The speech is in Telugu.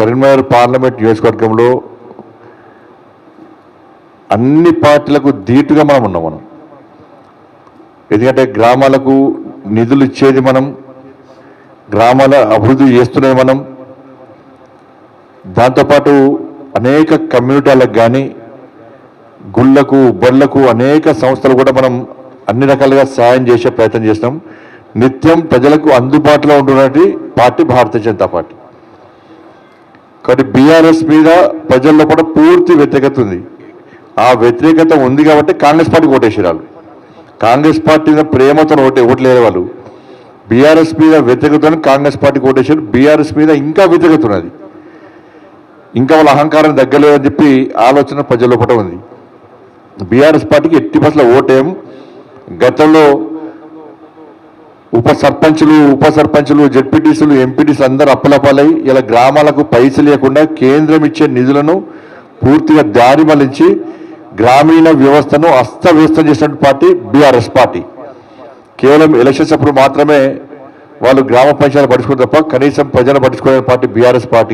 కరీంనగర్ పార్లమెంట్ నియోజకవర్గంలో అన్ని పార్టీలకు ధీటుగా మనం ఉన్నాం. ఎందుకంటే గ్రామాలకు నిధులు ఇచ్చేది మనం, గ్రామాల అభివృద్ధి చేస్తున్నది మనం. దాంతోపాటు అనేక కమ్యూనిటీలకు కానీ గుళ్ళకు బళ్ళకు అనేక సంస్థలు కూడా మనం అన్ని రకాలుగా సాయం చేసే ప్రయత్నం చేసినాం. నిత్యం ప్రజలకు అందుబాటులో ఉంటున్నటువంటి పార్టీ భారతీయ జనతా పార్టీ. కాబట్టి బీఆర్ఎస్ మీద ప్రజల్లో కూడా పూర్తి వ్యతిరేకత ఉంది. ఆ వ్యతిరేకత ఉంది కాబట్టి కాంగ్రెస్ పార్టీకి ఓటేసారు. కాంగ్రెస్ పార్టీ మీద ప్రేమతో ఓట్లేని వాళ్ళు బీఆర్ఎస్ మీద వ్యతిరేకతను కాంగ్రెస్ పార్టీకి ఓటేసారు. బీఆర్ఎస్ మీద ఇంకా వ్యతిరేకత ఉన్నది, ఇంకా వాళ్ళ అహంకారం దగ్గరలేదని చెప్పి ఆలోచన ప్రజల లోపల ఉంది. బీఆర్ఎస్ పార్టీకి ఎట్టి బస్సులో ఓటేం. గతంలో ఉప సర్పంచులు జెడ్పీటీసీలు ఎంపీటీసీలు అందరూ అప్పులపాలై ఇలా గ్రామాలకు పైసలు లేకుండా కేంద్రం ఇచ్చే నిధులను పూర్తిగా దారి మళ్లించి గ్రామీణ వ్యవస్థను అస్తవ్యస్తం చేసినటువంటి పార్టీ బీఆర్ఎస్ పార్టీ. కేవలం ఎలక్షన్స్ అప్పుడు మాత్రమే వాళ్ళు గ్రామ పంచాయతీలు పట్టించుకుని తప్ప కనీసం ప్రజలు పట్టించుకునే పార్టీ బీఆర్ఎస్ పార్టీ.